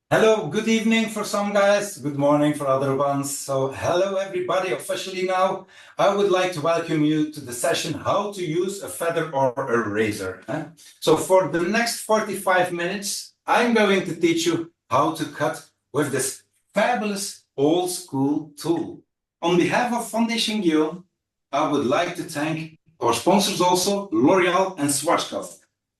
Hello, good evening for some guys, good morning for other ones. So hello everybody, officially now, I would like to welcome you to the session, how to use a feather or a razor. So for the next 45 minutes, I'm going to teach you how to cut with this fabulous old school tool. On behalf of Fondation Guillaume, I would like to thank our sponsors also, L'Oreal and Schwarzkopf.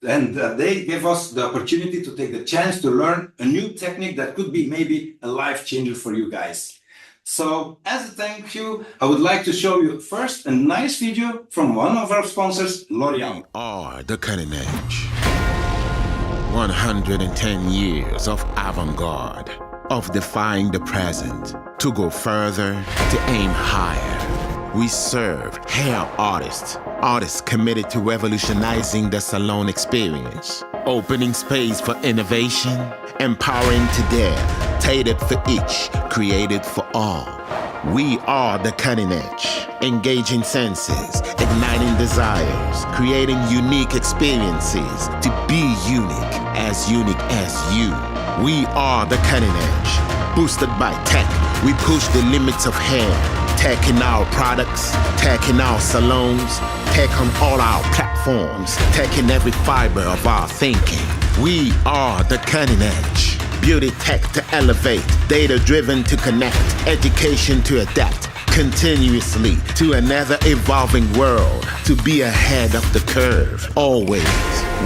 And they give us the opportunity to take the chance to learn a new technique that could be maybe a life changer for you guys. So as a thank you, I would like to show you first a nice video from one of our sponsors, L'Oreal. We are the cutting edge. 110 years of avant-garde, of defying the present, to go further, to aim higher. We serve hair artists committed to revolutionizing the salon experience, opening space for innovation, empowering to dare, tailored for each, created for all. We are the cutting edge, engaging senses, igniting desires, creating unique experiences to be unique as you. We are the cutting edge, boosted by tech. We push the limits of hair. Tech in our products, tech in our salons, tech on all our platforms, tech in every fiber of our thinking. We are the cutting edge. Beauty tech to elevate, data-driven to connect, education to adapt, continuously to another evolving world, to be ahead of the curve, always.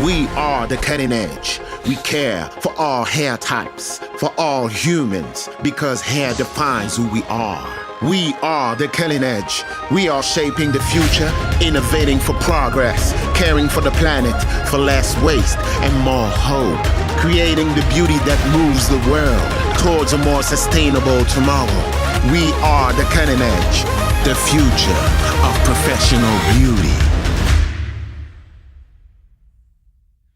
We are the cutting edge. We care for all hair types, for all humans, because hair defines who we are. We are the cutting edge. We are shaping the future, innovating for progress, caring for the planet, for less waste and more hope, creating the beauty that moves the world towards a more sustainable tomorrow. We are the cutting edge, the future of professional beauty.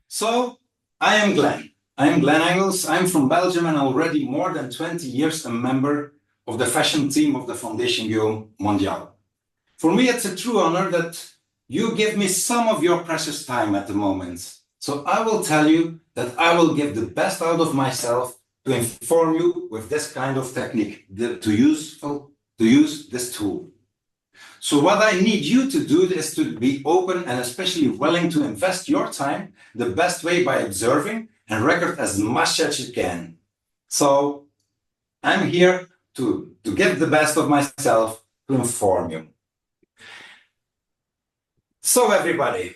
So, I am Glenn Engels. I'm from Belgium and already more than 20 years a member of the fashion team of the Fondation Guillaume Mondial. For me, it's a true honor that you give me some of your precious time at the moment. So I will tell you that I will give the best out of myself to inform you with this kind of technique, to use this tool. So what I need you to do is to be open and especially willing to invest your time the best way by observing and record as much as you can. So I'm here to give the best of myself to inform you. So everybody,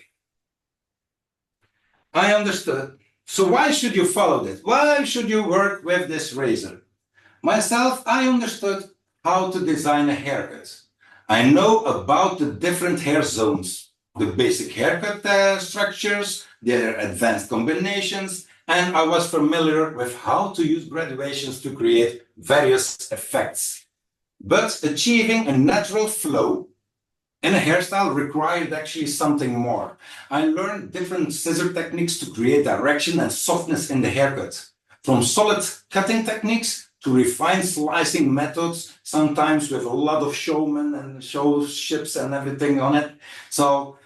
I understood. So why should you follow this? Why should you work with this razor? Myself, I understood how to design a haircut. I know about the different hair zones, the basic haircut structures, their advanced combinations, and I was familiar with how to use graduations to create various effects. But achieving a natural flow in a hairstyle required actually something more. I learned different scissor techniques to create direction and softness in the haircut, from solid cutting techniques to refined slicing methods, sometimes with a lot of showmen and showships and everything on it. So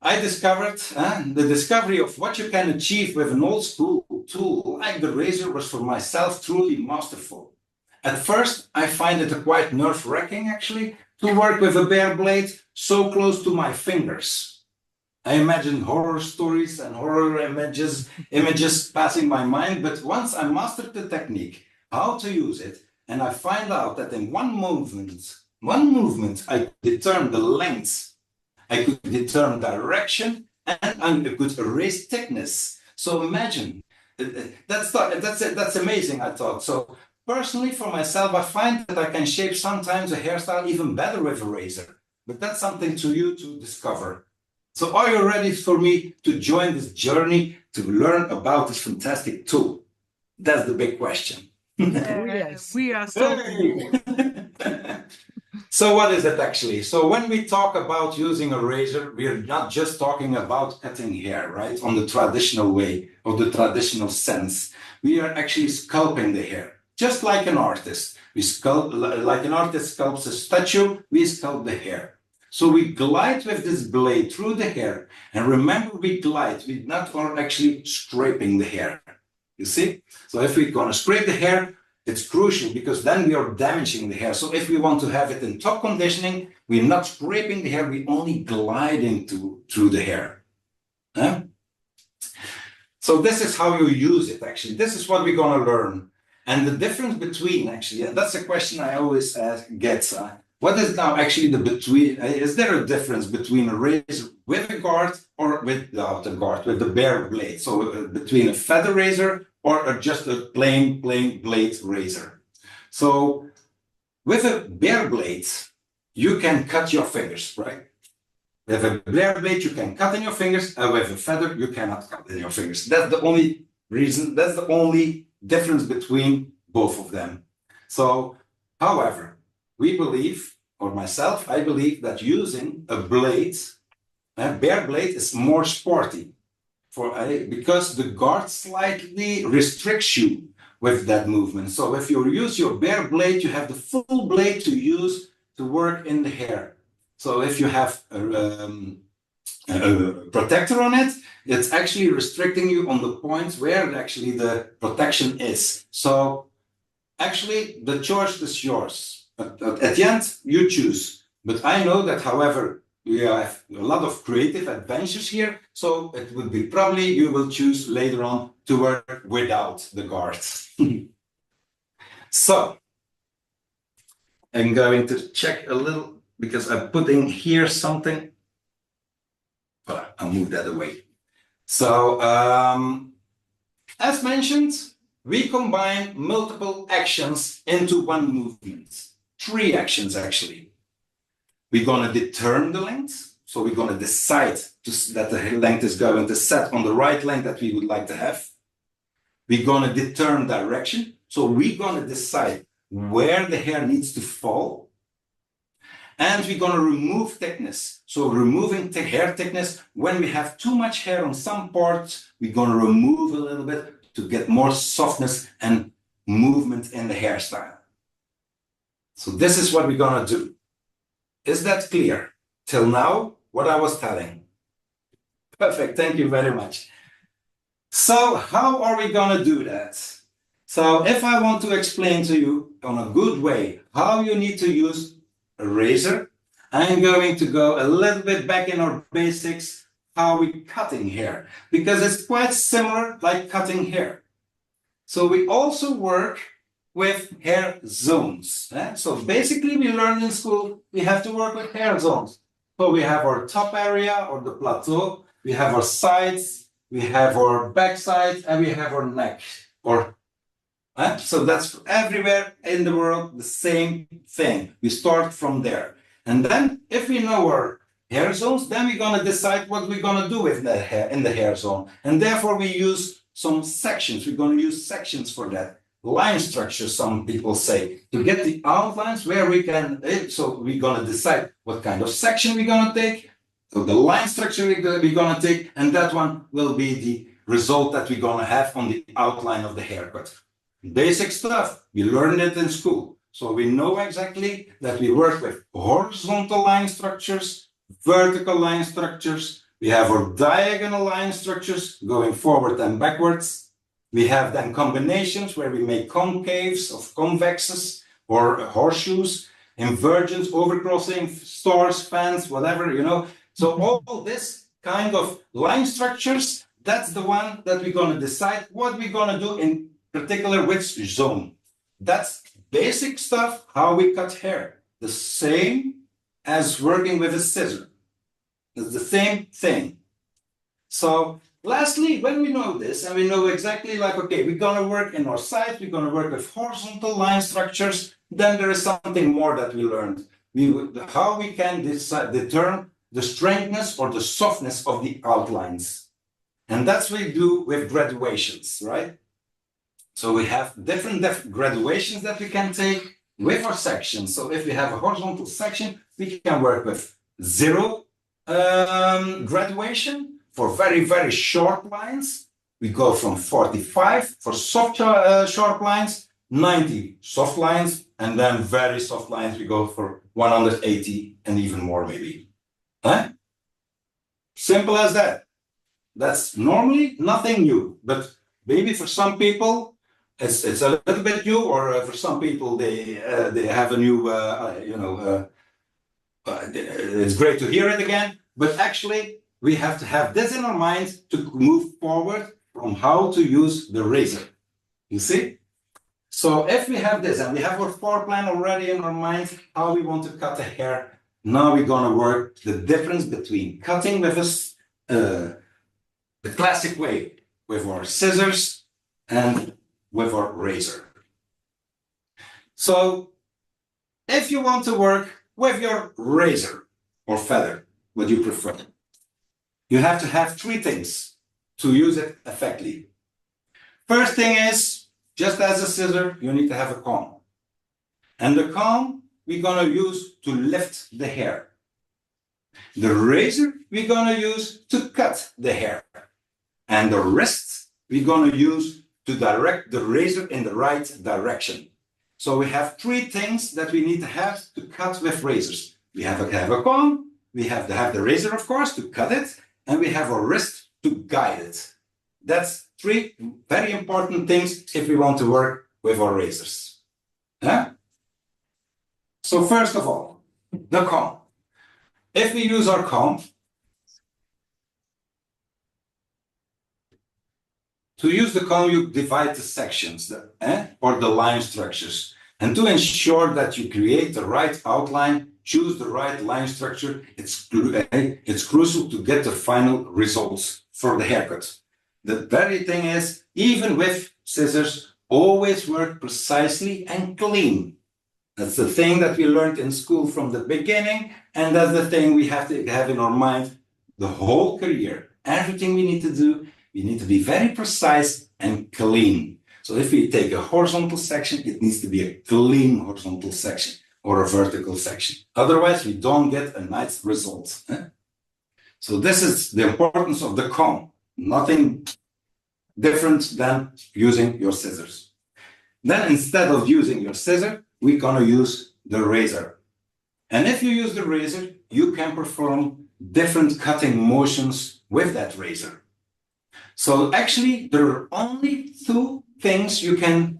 I discovered the discovery of what you can achieve with an old school tool like the razor was for myself truly masterful. At first, I find it quite nerve-wracking actually to work with a bare blade so close to my fingers. I imagine horror stories and horror images passing my mind, but once I mastered the technique, how to use it, and I find out that in one movement, I could determine the length, I could determine direction, and I could erase thickness. So imagine, that's amazing, I thought. So personally, for myself, I find that I can shape sometimes a hairstyle even better with a razor. But that's something to you to discover. So are you ready for me to join this journey to learn about this fantastic tool? That's the big question. Yes, we are so. So what is it actually? So when we talk about using a razor, we're not just talking about cutting hair, right? On the traditional way, or the traditional sense. We are actually sculpting the hair, just like an artist. We sculpt, like an artist sculpts a statue, we sculpt the hair. So we glide with this blade through the hair. And remember, we glide, we're not actually scraping the hair. You see? So if we're going to scrape the hair, it's crucial because then we are damaging the hair. So if we want to have it in top conditioning, we're not scraping the hair, we're only gliding through the hair. Huh? So this is how you use it, actually. This is what we're going to learn. And the difference between, actually, and that's a question I always get. What is now actually the between? Is there a difference between a razor with a guard or without the guard, with the bare blade? So between a feather razor or just a plain blade razor. So with a bare blade, you can cut your fingers, right? With a bare blade, you can cut in your fingers, and with a feather, you cannot cut in your fingers. That's the only reason, that's the only difference between both of them. So, however, we believe, or myself, I believe that using a blade, a bare blade is more sporty because the guard slightly restricts you with that movement. So if you use your bare blade, you have the full blade to use to work in the hair. So if you have a protector on it, it's actually restricting you on the points where actually the protection is. So actually the choice is yours. At the end, you choose. But I know that, however, we have a lot of creative adventures here. So it would be probably you will choose later on to work without the guards. So I'm going to check a little because I'm putting here something. Well, I'll move that away. So as mentioned, we combine multiple actions into one movement. 3 actions, actually. We're going to determine the length. So we're going to decide that the length is going to set on the right length that we would like to have. We're going to determine direction. So we're going to decide where the hair needs to fall. And we're going to remove thickness. So removing the hair thickness, when we have too much hair on some parts, we're going to remove a little bit to get more softness and movement in the hairstyle. So this is what we're going to do. Is that clear? Till now, what I was telling. Perfect, thank you very much. So how are we going to do that? So if I want to explain to you on a good way how you need to use a razor, I'm going to go a little bit back in our basics, how we cutting hair, because it's quite similar like cutting hair. So we also work with hair zones. So basically we learned in school, we have to work with hair zones. So we have our top area or the plateau, we have our sides, we have our back sides, and we have our neck. So that's everywhere in the world, the same thing. We start from there. And then if we know our hair zones, then we're going to decide what we're going to do with the hair in the hair zone. And therefore we use some sections. We're going to use sections for that. Line structure, some people say, to get the outlines where we can, so we're going to decide what kind of section we're going to take, so the line structure we're going to take, and that one will be the result that we're going to have on the outline of the haircut. Basic stuff, we learned it in school. So we know exactly that we work with horizontal line structures, vertical line structures, we have our diagonal line structures going forward and backwards. We have then combinations where we make concaves of convexes or horseshoes, inversions, overcrossing, stars, fans, whatever, you know. So all this kind of line structures, that's the one that we're going to decide what we're going to do in particular which zone. That's basic stuff, how we cut hair. The same as working with a scissor. It's the same thing. So lastly, when we know this and we know exactly like, okay, we're going to work in our sides, we're going to work with horizontal line structures, then there is something more that we learned. How we can determine the strengthness or the softness of the outlines. And that's what we do with graduations, right? So we have different graduations that we can take with our sections. So if we have a horizontal section, we can work with 0 graduation. For very, very short lines, we go from 45 for soft sharp lines, 90 soft lines, and then very soft lines, we go for 180 and even more maybe. Simple as that. That's normally nothing new, but Maybe for some people, it's a little bit new, or for some people they have a new, it's great to hear it again. But actually, we have to have this in our minds to move forward from how to use the razor. You see? So if we have this and we have our floor plan already in our mind, how we want to cut the hair, now we're going to work the difference between cutting with us the classic way, with our scissors and with our razor. So if you want to work with your razor or feather, what you prefer, you have to have three things to use it effectively. First thing is, just as a scissor, you need to have a comb. And the comb we're going to use to lift the hair. The razor we're going to use to cut the hair. And the wrist we're going to use to direct the razor in the right direction. So we have three things that we need to have to cut with razors. We have to have a comb, we have to have the razor, of course, to cut it, and we have a wrist to guide it. That's three very important things if we want to work with our razors. Yeah? So first of all, the comb. If we use our comb, to use the comb, you divide the sections or the line structures. And to ensure that you create the right outline, choose the right line structure, it's crucial to get the final results for the haircut. The very thing is, even with scissors, always work precisely and clean. That's the thing that we learned in school from the beginning, and that's the thing we have to have in our mind the whole career. Everything we need to do, we need to be very precise and clean. So if we take a horizontal section, it needs to be a clean horizontal section or a vertical section. Otherwise, we don't get a nice result. So this is the importance of the comb. Nothing different than using your scissors. Then instead of using your scissor, we're going to use the razor. And if you use the razor, you can perform different cutting motions with that razor. So actually, there are only two things you can,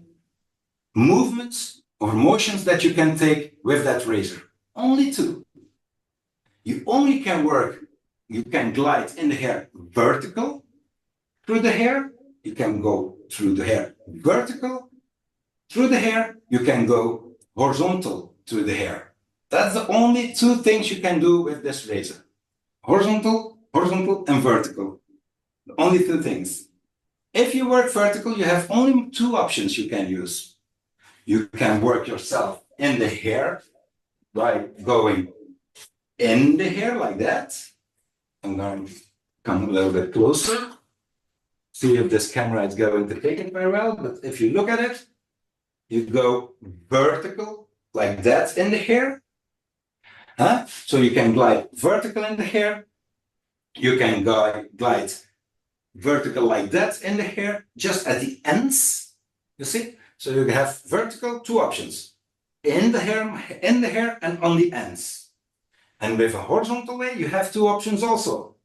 movements or motions that you can take with that razor. Only two. You only can work, you can glide in the hair vertical through the hair. You can go through the hair vertical through the hair. You can go horizontal through the hair. That's the only two things you can do with this razor. Horizontal, and vertical. The only two things. If you work vertical, you have only two options you can use. You can work yourself in the hair by going in the hair like that. I'm going to come a little bit closer. See if this camera is going to take it very well. But if you look at it, you go vertical like that in the hair. So you can glide vertical in the hair. You can glide vertical like that in the hair, just at the ends. You see? So you have vertical, two options. In the hair and on the ends. And with a horizontal way, you have two options also.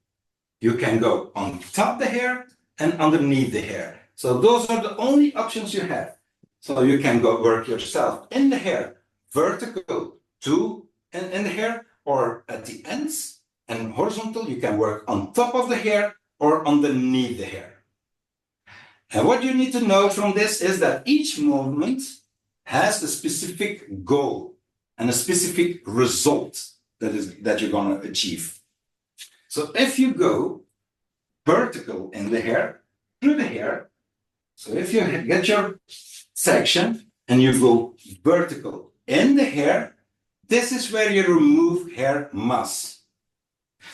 You can go on top the hair and underneath the hair. So those are the only options you have. So you can go work yourself in the hair, vertical to in the hair, or at the ends, and horizontal, you can work on top of the hair or underneath the hair. And what you need to know from this is that each movement has a specific goal and a specific result that you're going to achieve. So if you go vertical in the hair, through the hair, so if you get your section and you go vertical in the hair, this is where you remove hair mass.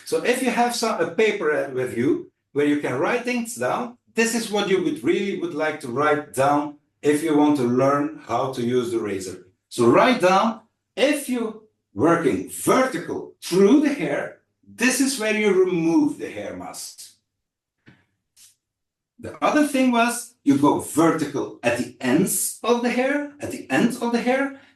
So if you have a paper with you where you can write things down, this is what you would like to write down if you want to learn how to use the razor. So write down, if you're working vertical through the hair, this is where you remove the hair mass. The other thing was, you go vertical at the ends of the hair,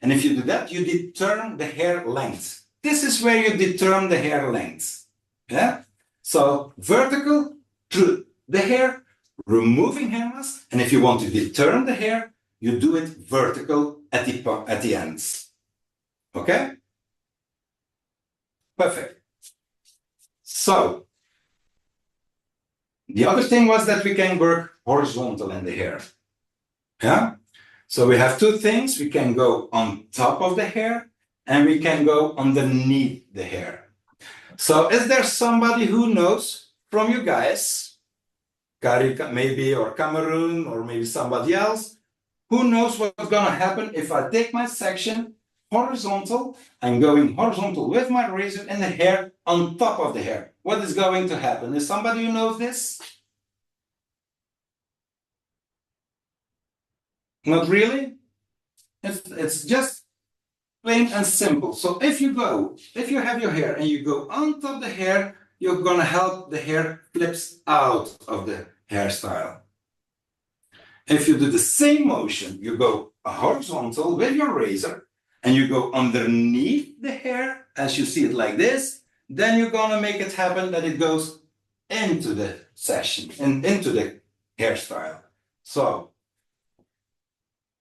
and if you do that, you determine the hair length. This is where you determine the hair length. Yeah? So vertical through the hair, removing hair mass. And if you want to deturn the hair, you do it vertical at the ends. Okay? Perfect. So, the other thing was that we can work horizontal in the hair. Yeah? So we have two things. We can go on top of the hair and we can go underneath the hair. So is there somebody who knows from you guys, Karika maybe, or Cameroon, or maybe somebody else, who knows what's going to happen if I take my section horizontal, I'm going horizontal with my razor and the hair on top of the hair. What is going to happen? Is somebody who knows this? Not really? It's just plain and simple. So if you have your hair and you go on top of the hair, you're going to help the hair flips out of the hairstyle. If you do the same motion, you go horizontal with your razor and you go underneath the hair, as you see it like this, then you're going to make it happen that it goes into the session and into the hairstyle. So,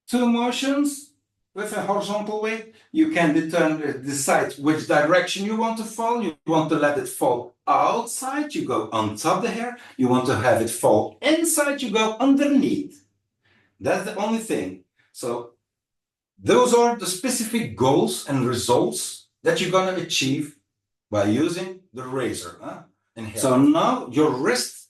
two motions with a horizontal way, you can decide which direction you want to fall. You want to let it fall outside, you go on top of the hair. You want to have it fall inside, you go underneath. That's the only thing. So those are the specific goals and results that you're going to achieve by using the razor. So now your wrist,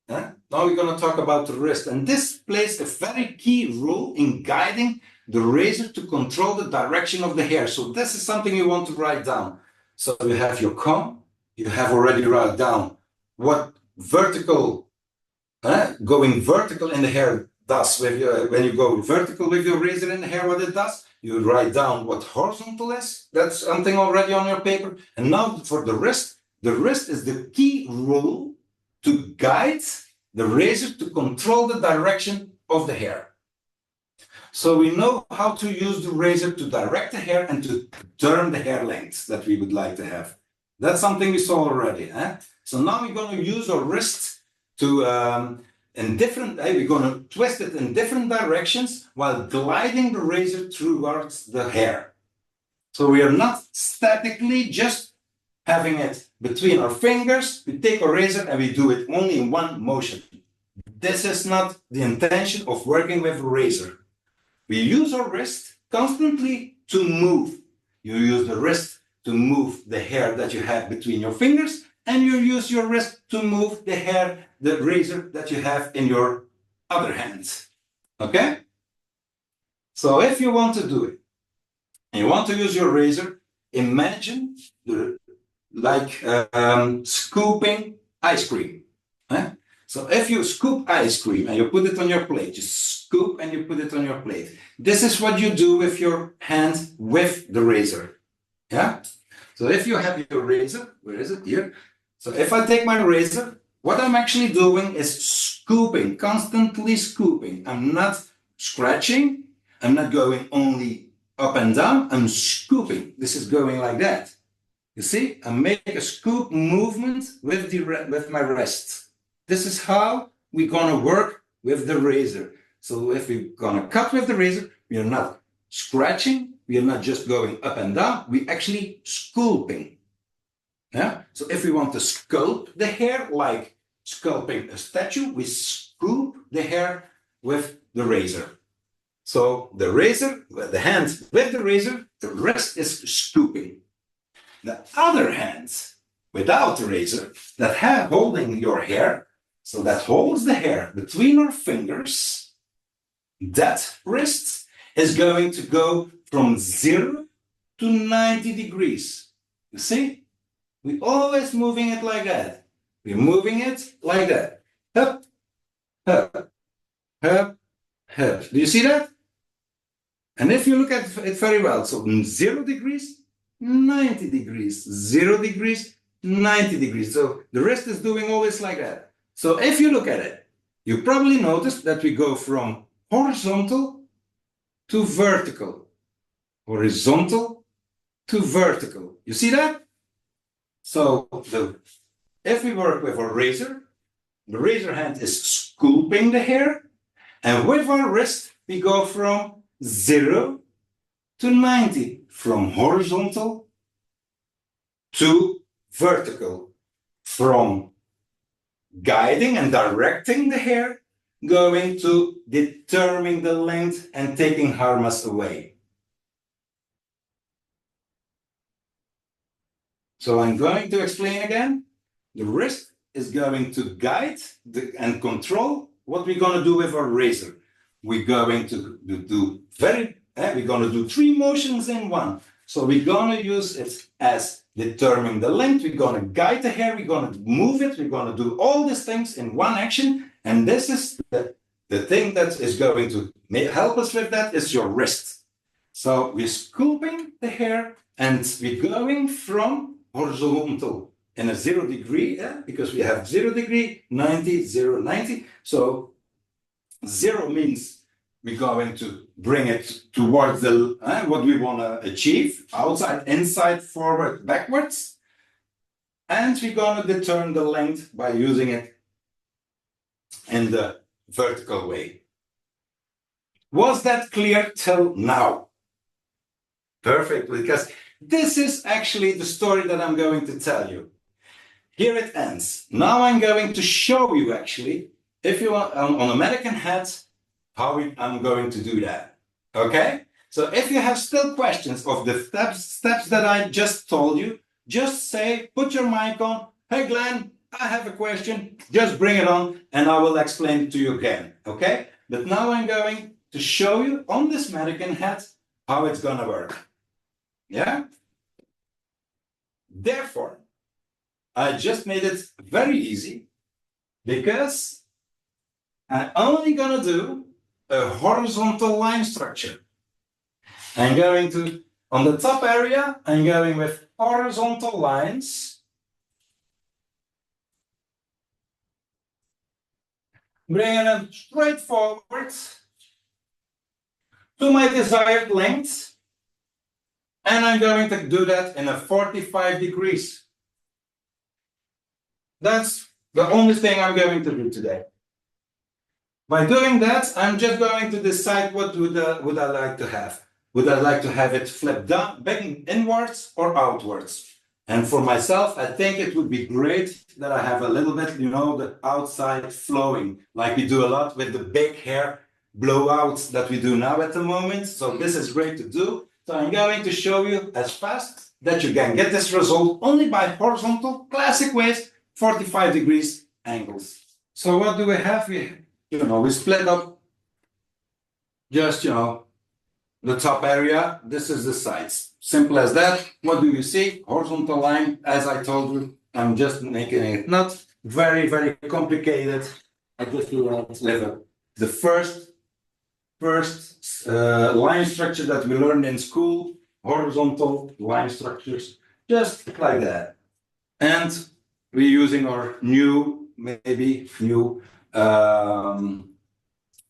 now we're going to talk about the wrist. And this plays a very key role in guiding the razor to control the direction of the hair. So this is something you want to write down. So you have your comb, you have already write down what vertical, going vertical in the hair does when you go vertical with your razor in the hair, what it does. You write down what horizontal is. That's something already on your paper. And now for the wrist is the key role to guide the razor to control the direction of the hair. So we know how to use the razor to direct the hair and to turn the hair lengths that we would like to have. That's something we saw already. So now we're going to use our wrist to we're going to twist it in different directions while gliding the razor towards the hair. So we are not statically just having it between our fingers. We take our razor and we do it only in one motion. This is not the intention of working with a razor. We use our wrist constantly to move. You use the wrist to move the hair that you have between your fingers, and you use your wrist to move the hair, the razor that you have in your other hand. Okay? So if you want to do it, and you want to use your razor, imagine scooping ice cream. So if you scoop ice cream and you put it on your plate, you scoop and you put it on your plate. This is what you do with your hand with the razor. Yeah? So if you have your razor, where is it? Here. So if I take my razor, what I'm actually doing is scooping, constantly scooping. I'm not scratching. I'm not going only up and down. I'm scooping. This is going like that. You see, I make a scoop movement with my wrist. This is how we're going to work with the razor. So if we're going to cut with the razor, we are not scratching. We are not just going up and down. We're actually sculpting. Yeah. So if we want to sculpt the hair, like sculpting a statue, we scoop the hair with the razor. So the razor, the hand with the razor, the rest is scooping. The other hands without the razor that have holding your hair, so that holds the hair between our fingers, that wrist is going to go from 0 to 90 degrees. You see? We're always moving it like that. We're moving it like that. Up, up, up, up. Do you see that? And if you look at it very well, so 0 degrees, 90 degrees, 0 degrees, 90 degrees. So the wrist is doing always like that. So if you look at it, you probably noticed that we go from horizontal to vertical. Horizontal to vertical. You see that? So if we work with a razor, the razor hand is sculpting the hair. And with our wrist, we go from 0 to 90, from horizontal to vertical, from guiding and directing the hair, going to determining the length and taking harmas away. So I'm going to explain again. The wrist is going to guide and control what we're going to do with our razor. We're going to do 3 motions in one. So we're going to use it as determining the length. We're going to guide the hair. We're going to move it. We're going to do all these things in one action. And this is the thing that is going to help us with that is your wrist. So we're scooping the hair and we're going from horizontal in a 0 degree, because we have 0 degree, 90, 0, 90. So 0 means we're going to bring it towards the what we want to achieve, outside, inside, forward, backwards. And we're going to determine the length by using it in the vertical way. Was that clear till now? Perfect, because this is actually the story that I'm going to tell you. Here it ends. Now I'm going to show you actually, if you want on a mannequin head, how I'm going to do that. Okay? So if you have still questions of the steps that I just told you, just say, put your mic on. Hey, Glenn, I have a question. Just bring it on and I will explain it to you again. Okay? But now I'm going to show you on this mannequin head how it's going to work. Yeah? Therefore, I just made it very easy because I'm only going to do a horizontal line structure. I'm going to, on the top area, I'm going with horizontal lines. Bringing them straight forward to my desired length. And I'm going to do that in a 45 degrees. That's the only thing I'm going to do today. By doing that, I'm just going to decide what would I like to have. Would I like to have it flipped down, back inwards or outwards? And for myself, I think it would be great that I have a little bit, the outside flowing, like we do a lot with the big hair blowouts that we do now at the moment. So this is great to do. So I'm going to show you as fast that you can get this result only by horizontal, classic ways, 45 degrees angles. So what do we have here? We split up just, the top area. This is the sides. Simple as that. What do you see? Horizontal line, as I told you, I'm just making it not very, very complicated. I just do the first line structure that we learned in school, horizontal line structures, just like that. And we're using our new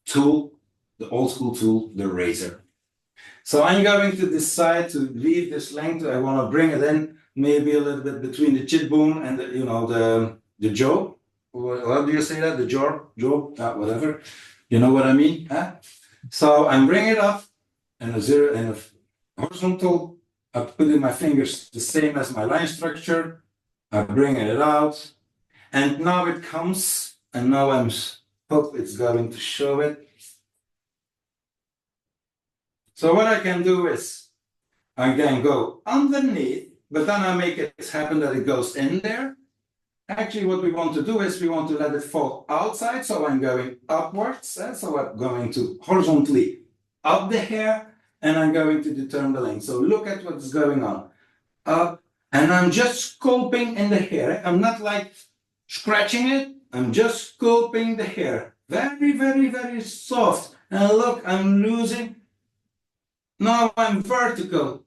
tool, the old school tool, the razor. So I'm going to decide to leave this length. I want to bring it in maybe a little bit between the cheek bone and the jaw. How do you say that? The jaw, whatever. You know what I mean? Huh? So I'm bringing it up in a horizontal. I put in my fingers the same as my line structure. I bring it out, and now it comes. And now hope it's going to show it. So what I can do is I can go underneath, but then I make it happen that it goes in there. Actually, what we want to do is we want to let it fall outside. So I'm going upwards. So I'm going to horizontally up the hair, and I'm going to determine the length. So look at what's going on. Up, and I'm just sculpting in the hair. I'm not like scratching it. I'm just sculpting the hair. Very, very, very soft. And look, I'm losing. Now I'm vertical,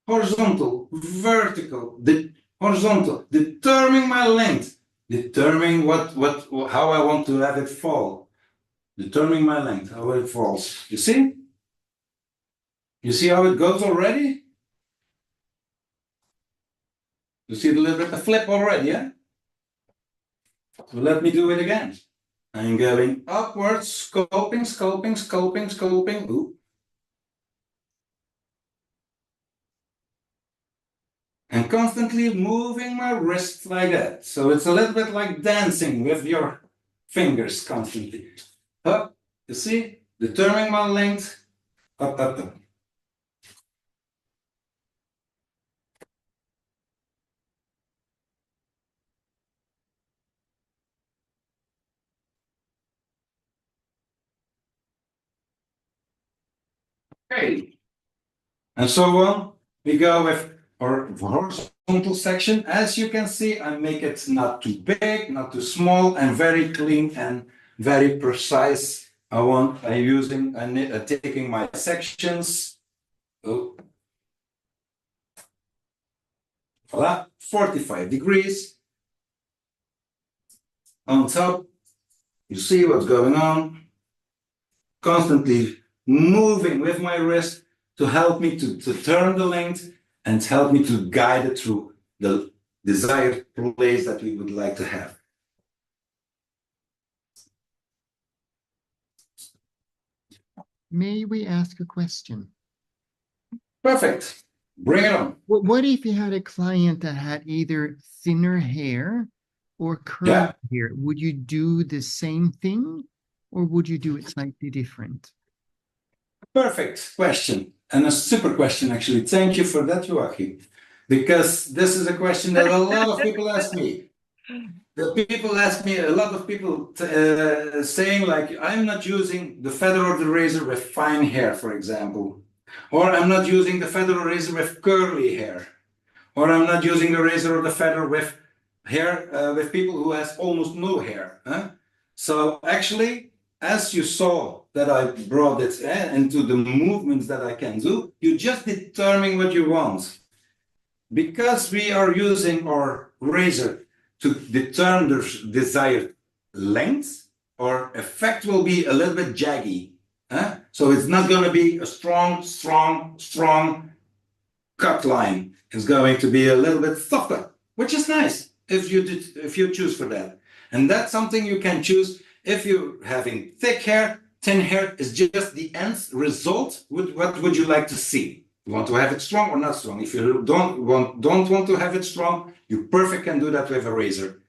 horizontal, vertical, horizontal, determining my length, determining how I want to have it fall, determining my length, how it falls. You see? You see how it goes already? You see a little bit of flip already, yeah? So let me do it again. I'm going upwards, scoping, scoping, scoping, scoping. Ooh. And constantly moving my wrists like that. So it's a little bit like dancing with your fingers constantly. Up, you see, determining my length, up, up, up. Okay. And so on, we go with our horizontal section. As you can see, I make it not too big, not too small, and very clean and very precise. I'm taking my sections. Oh, voila, 45 degrees. On top, you see what's going on. Constantly moving with my wrist to help me to turn the length and help me to guide it through the desired place that we would like to have. May we ask a question? Perfect. Bring it on. What if you had a client that had either thinner hair or curly Yeah. hair? Would you do the same thing or would you do it slightly different? Perfect question. And a super question, actually. Thank you for that, Joachim. Because this is a question that a lot of people ask me. A lot of people saying like, I'm not using the feather of the razor with fine hair, for example. Or I'm not using the feather or razor with curly hair. Or I'm not using the razor or the feather with hair, with people who has almost no hair. Huh? So actually, as you saw that I brought it into the movements that I can do, you just determine what you want. Because we are using our razor to determine the desired length, our effect will be a little bit jaggy. So it's not going to be a strong cut line. It's going to be a little bit softer, which is nice if you choose for that. And that's something you can choose if you're having thick hair. Thin hair is just the end result. What would you like to see? You want to have it strong or not strong? If you don't want to have it strong, you perfect can do that with a razor.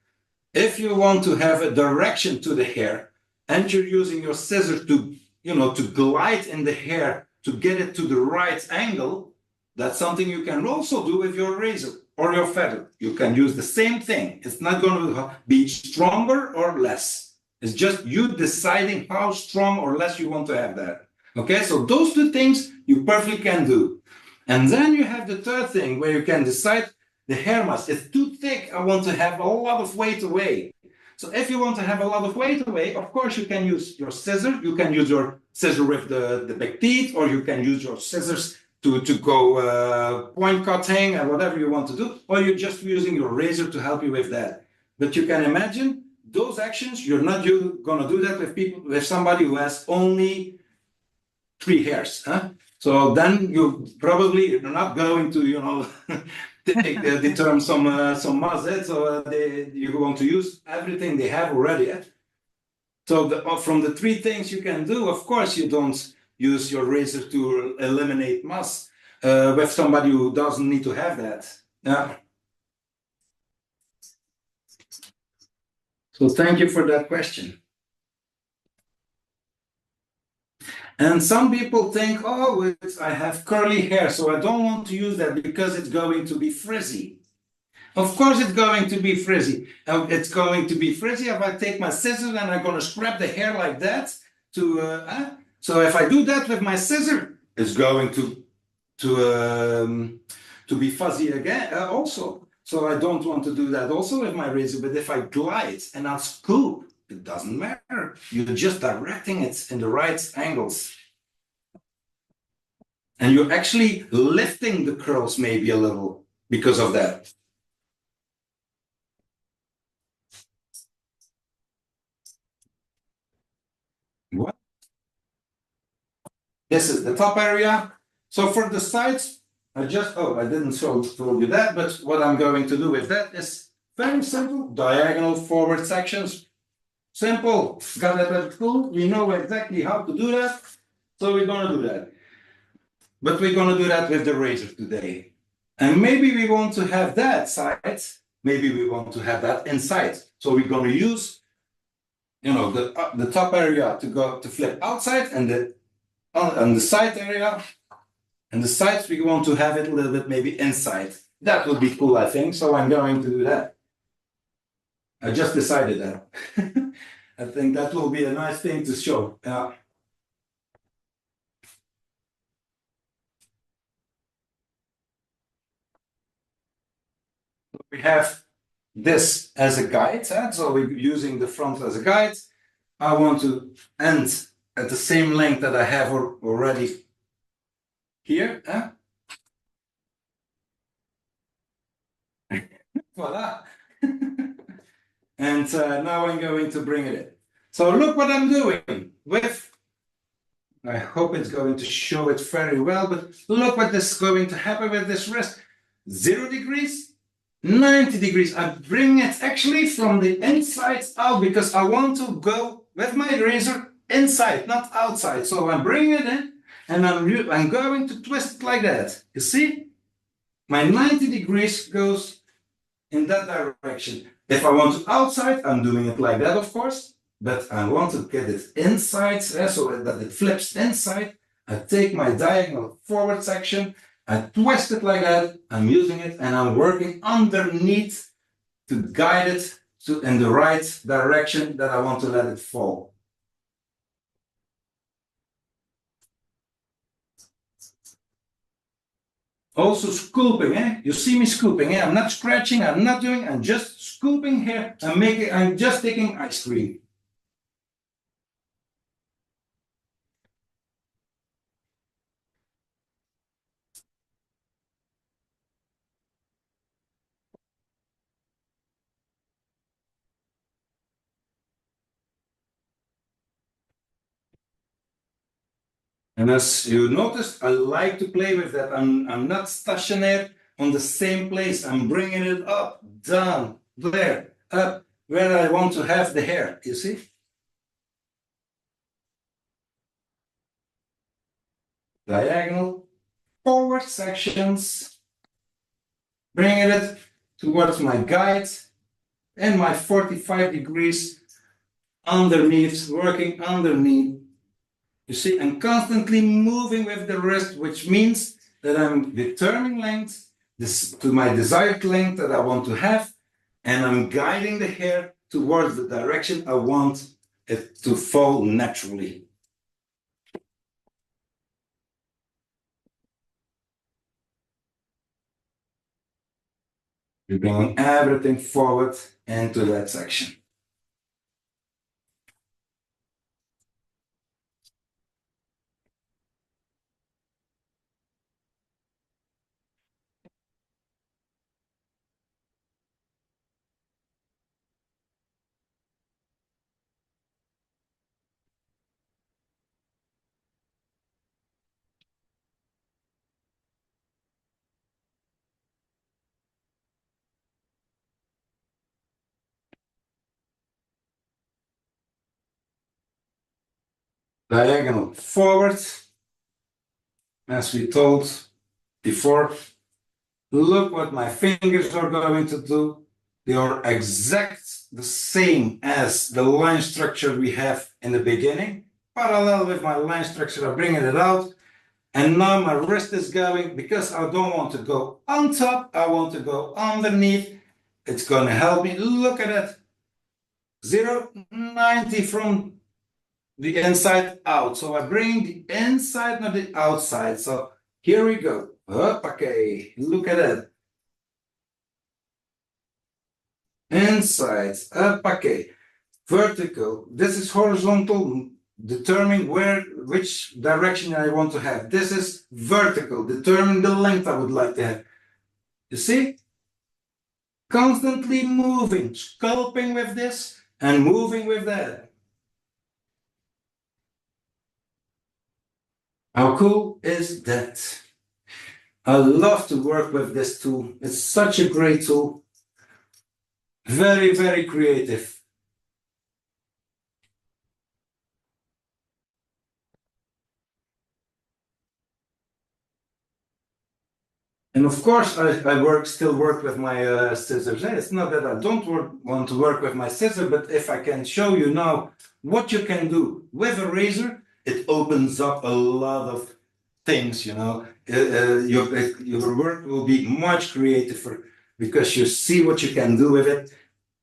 If you want to have a direction to the hair and you're using your scissors to glide in the hair to get it to the right angle, that's something you can also do with your razor or your feather. You can use the same thing. It's not going to be stronger or less. It's just you deciding how strong or less you want to have that. Okay, so those two things you perfectly can do. And then you have the third thing where you can decide the hair mass. It's too thick. I want to have a lot of weight away. So if you want to have a lot of weight away, of course, you can use your scissor. You can use your scissor with the big teeth, or you can use your scissors to go point cutting and whatever you want to do, or you're just using your razor to help you with that. But you can imagine those actions, you're not going to do that with somebody who has only 3 hairs. So then you're not going to, determine some mass. So you want to use everything they have already. So from the 3 things you can do, of course, you don't use your razor to eliminate mass with somebody who doesn't need to have that. Yeah. So thank you for that question. And some people think, oh, I have curly hair, so I don't want to use that because it's going to be frizzy. Of course, it's going to be frizzy. It's going to be frizzy if I take my scissors and I'm going to scrap the hair like that. So if I do that with my scissor, it's going to be fuzzy again also. So I don't want to do that also with my razor. But if I glide and I scoop, it doesn't matter. You're just directing it in the right angles. And you're actually lifting the curls maybe a little because of that. What? This is the top area. So for the sides, I didn't show you that, but what I'm going to do with that is very simple, diagonal forward sections. Simple. Got that at school. We know exactly how to do that. So we're gonna do that. But we're gonna do that with the razor today. And maybe we want to have that side. Maybe we want to have that inside. So we're gonna use, the top area to flip outside, and the side area, and the sides we want to have it a little bit maybe inside. That would be cool, I think. So I'm going to do that. I just decided that. I think that will be a nice thing to show. We have this as a guide, so we're using the front as a guide. I want to end at the same length that I have already here. Voila. And now I'm going to bring it in. So look what I'm doing with, I hope it's going to show it very well, but look what is going to happen with this wrist. 0 degrees, 90 degrees. I bring it actually from the inside out because I want to go with my razor inside, not outside. So I'm bringing it in and I'm going to twist it like that. You see? My 90 degrees goes in that direction. If I want it outside, I'm doing it like that, of course. But I want to get it inside, so that it flips inside. I take my diagonal forward section, I twist it like that, I'm using it, and I'm working underneath to guide it in the right direction that I want to let it fall. Also scooping, You see me scooping, I'm not scratching, I'm just scooping here. I'm just taking ice cream. And as you noticed, I like to play with that. I'm not stationary on the same place. I'm bringing it up, down, there, up, where I want to have the hair, you see? Diagonal, forward sections, bringing it towards my guide and my 45 degrees underneath, working underneath. You see, I'm constantly moving with the wrist, which means that I'm determining length to my desired length that I want to have, and I'm guiding the hair towards the direction I want it to fall naturally. You're bringing everything forward into that section. Diagonal forward, as we told before. Look what my fingers are going to do. They are exact the same as the line structure we have in the beginning. Parallel with my line structure, I'm bringing it out. And now my wrist is going, because I don't want to go on top, I want to go underneath. It's going to help me. Look at it. 0.90 from the inside out. So I bring the inside, not the outside. So here we go. Okay, look at that. Inside, okay. Vertical. This is horizontal, determine which direction I want to have. This is vertical, determine the length I would like to have. You see? Constantly moving, sculpting with this and moving with that. How cool is that? I love to work with this tool. It's such a great tool. Very, very creative. And of course, I still work with my scissors. It's not that I don't want to work with my scissors, but if I can show you now what you can do with a razor, it opens up a lot of things, your work will be much creative because you see what you can do with it.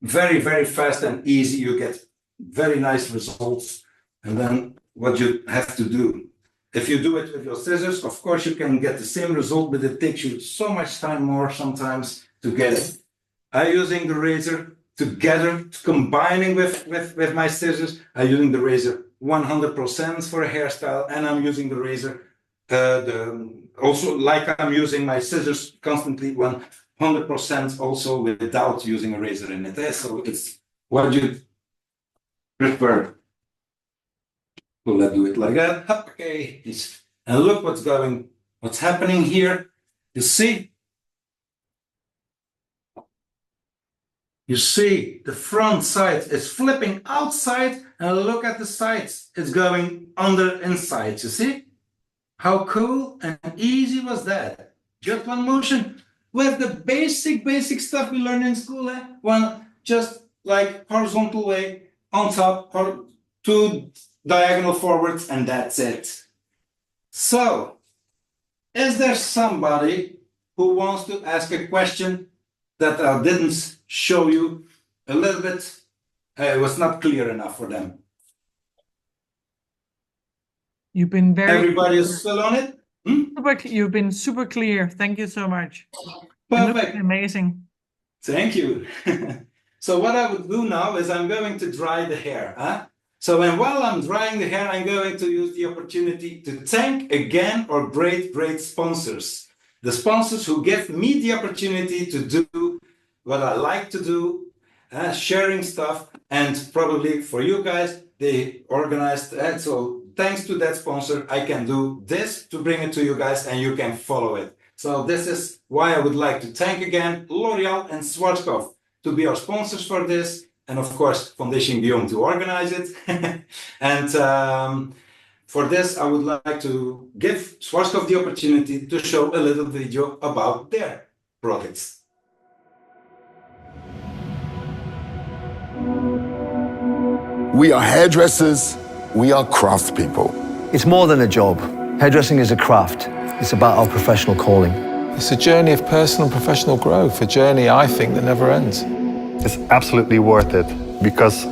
Very, very fast and easy. You get very nice results. And then what you have to do, if you do it with your scissors, of course, you can get the same result, but it takes you so much time more sometimes to get it. I'm using the razor together, combining with my scissors. I'm using the razor 100% for a hairstyle, and I'm using the razor also like I'm using my scissors constantly 100% also without using a razor in it. So it's what you prefer. So let's do it like that. Okay, and look what's happening here. You see the front side is flipping outside, and look at the sides. It's going under inside. You see? How cool and easy was that? Just one motion with the basic stuff we learned in school. One just like horizontal way on top, or two diagonal forwards, and that's it. So, is there somebody who wants to ask a question that I didn't show you a little bit? It was not clear enough for them. You've been very Everybody is still on it? You've been super clear. Thank you so much. Perfect. Amazing. Thank you. So what I would do now is I'm going to dry the hair. So while I'm drying the hair, I'm going to use the opportunity to thank again our great sponsors. The sponsors who give me the opportunity to do what I like to do, sharing stuff, and probably for you guys, they organized it. So thanks to that sponsor, I can do this to bring it to you guys, and you can follow it. So this is why I would like to thank again L'Oreal and Schwarzkopf to be our sponsors for this. And of course, Fondation Guillaume to organize it. And for this, I would like to give Schwarzkopf the opportunity to show a little video about their products. We are hairdressers, we are craftspeople. It's more than a job. Hairdressing is a craft. It's about our professional calling. It's a journey of personal and professional growth, a journey, I think, that never ends. It's absolutely worth it because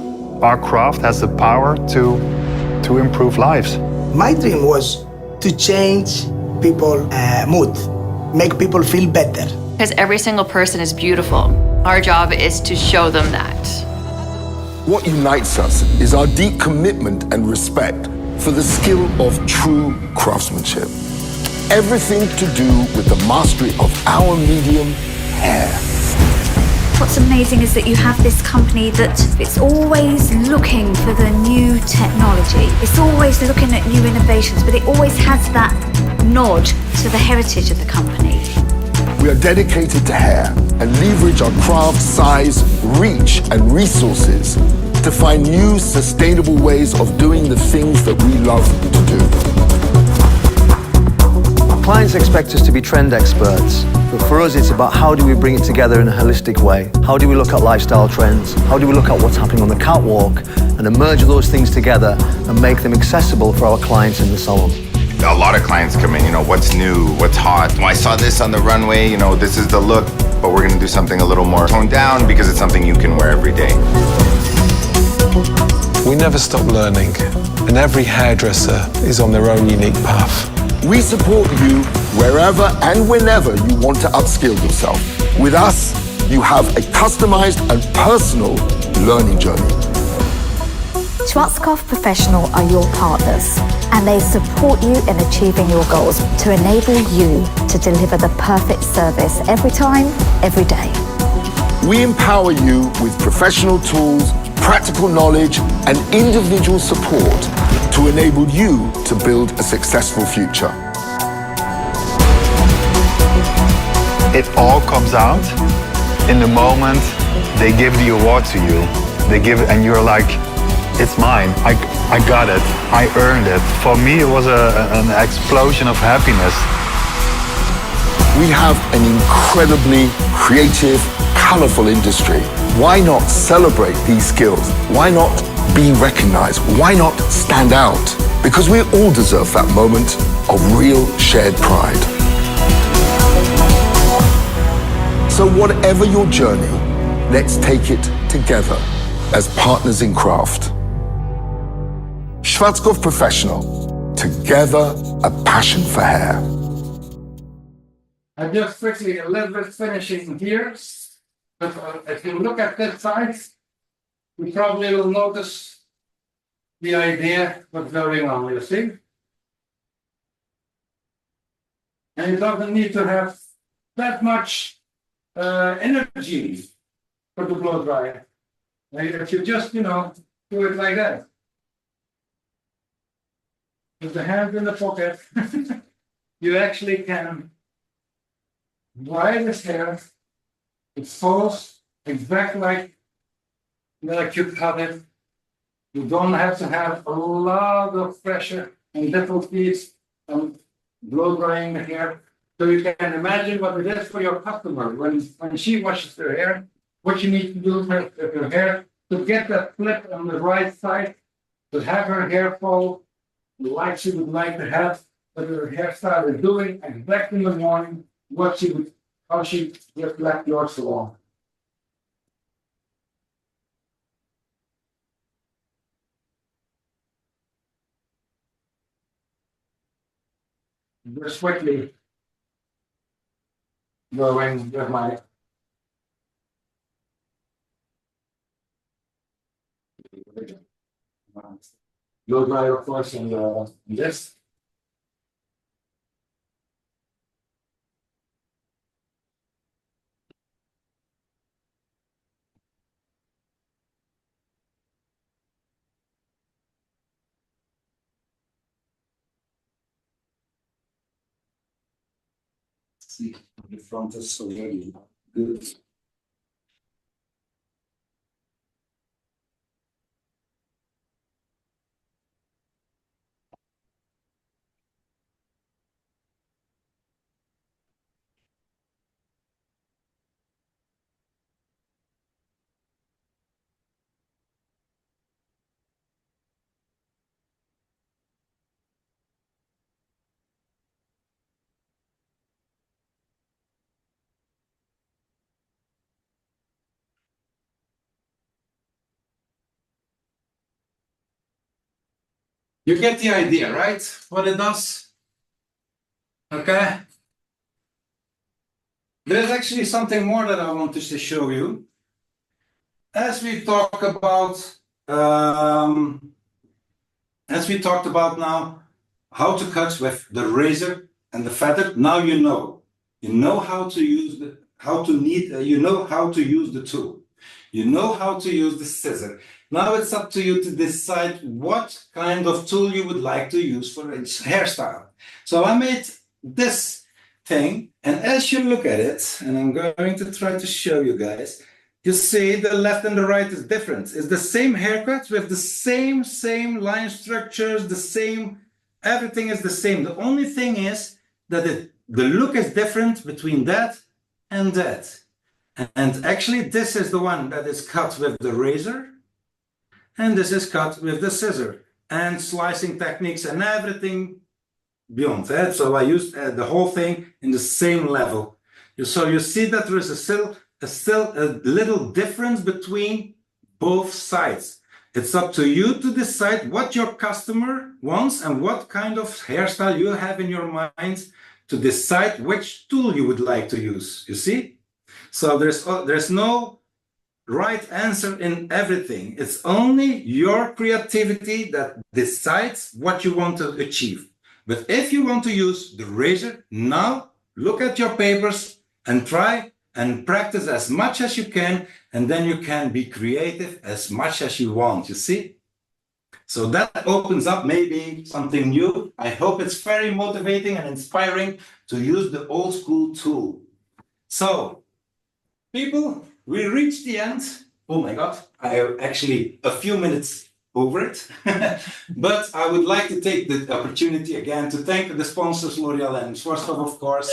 our craft has the power to improve lives. My dream was to change people's mood, make people feel better. Because every single person is beautiful. Our job is to show them that. What unites us is our deep commitment and respect for the skill of true craftsmanship. Everything to do with the mastery of our medium, hair. What's amazing is that you have this company that it's always looking for the new technology. It's always looking at new innovations, but it always has that nod to the heritage of the company. We are dedicated to hair and leverage our craft, size, reach, and resources to find new, sustainable ways of doing the things that we love to do. Clients expect us to be trend experts, but for us it's about how do we bring it together in a holistic way? How do we look at lifestyle trends? How do we look at what's happening on the catwalk and merge those things together and make them accessible for our clients in the salon? A lot of clients come in, what's new, what's hot? I saw this on the runway, this is the look, but we're gonna do something a little more toned down because it's something you can wear every day. We never stop learning, and every hairdresser is on their own unique path. We support you wherever and whenever you want to upskill yourself. With us, you have a customized and personal learning journey. Schwarzkopf Professional are your partners, and they support you in achieving your goals to enable you to deliver the perfect service every time, every day. We empower you with professional tools, practical knowledge, and individual support to enable you to build a successful future. It all comes out in the moment they give the award to you. They give it and you're like, it's mine. I got it. I earned it. For me, it was an explosion of happiness. We have an incredibly creative, colorful industry. Why not celebrate these skills? Why not be recognized? Why not stand out? Because we all deserve that moment of real shared pride. So whatever your journey, let's take it together as partners in craft. Schwarzkopf Professional, together a passion for hair. I'm just quickly a little bit finishing here. But if you look at this side, you probably will notice the idea what's going on, you see? And it doesn't need to have that much energy for the blow dryer. If you just, do it like that. With the hand in the pocket, you actually can dry this hair. It falls exactly like you cut it. You don't have to have a lot of pressure and difficulties on blow drying the hair. So you can imagine what it is for your customer when she washes her hair, what you need to do with her hair to get that flip on the right side, to have her hair fall like she would like to have, but her hairstyle is doing exactly in the morning how she just left your salon. Just quickly going with my blow dryer, of course, and this. See, the front is already good. You get the idea, right? What it does? Okay. There's actually something more that I wanted to show you. As we talked about now, how to cut with the razor and the feather. Now you know how to use you know how to use the tool. You know how to use the scissor. Now it's up to you to decide what kind of tool you would like to use for each hairstyle. So I made this thing, and as you look at it, and I'm going to try to show you guys, you see the left and the right is different. It's the same haircut with the same line structures, everything is the same. The only thing is that the look is different between that and that. And actually this is the one that is cut with the razor, and this is cut with the scissor, and slicing techniques and everything beyond that. So I used the whole thing in the same level. So you see that there is still a little difference between both sides. It's up to you to decide what your customer wants and what kind of hairstyle you have in your mind to decide which tool you would like to use, you see? So there's no right answer in everything. It's only your creativity that decides what you want to achieve. But if you want to use the razor, now look at your papers and try and practice as much as you can, and then you can be creative as much as you want, you see? So that opens up maybe something new. I hope it's very motivating and inspiring to use the old school tool. So, people, we reached the end. Oh my God, I have actually a few minutes over it. But I would like to take the opportunity again to thank the sponsors, L'Oreal and Schwarzkopf, of course.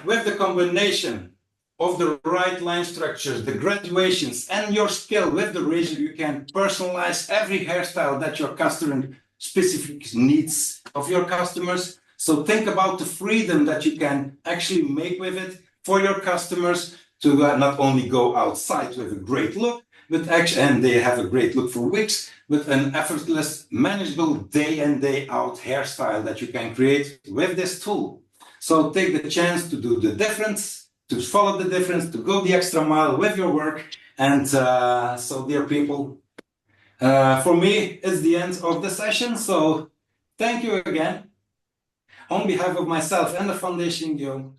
With the combination of the right line structures, the graduations, and your skill with the razor, you can personalize every hairstyle that your customer specific needs of your customers. So think about the freedom that you can actually make with it for your customers to not only go outside with a great look, but actually, and they have a great look for weeks, with an effortless, manageable day in, day out hairstyle that you can create with this tool. So take the chance to do the difference, to follow the difference, to go the extra mile with your work. And so, dear people, for me, it's the end of the session. So thank you again. On behalf of myself and the Fondation Guillaume,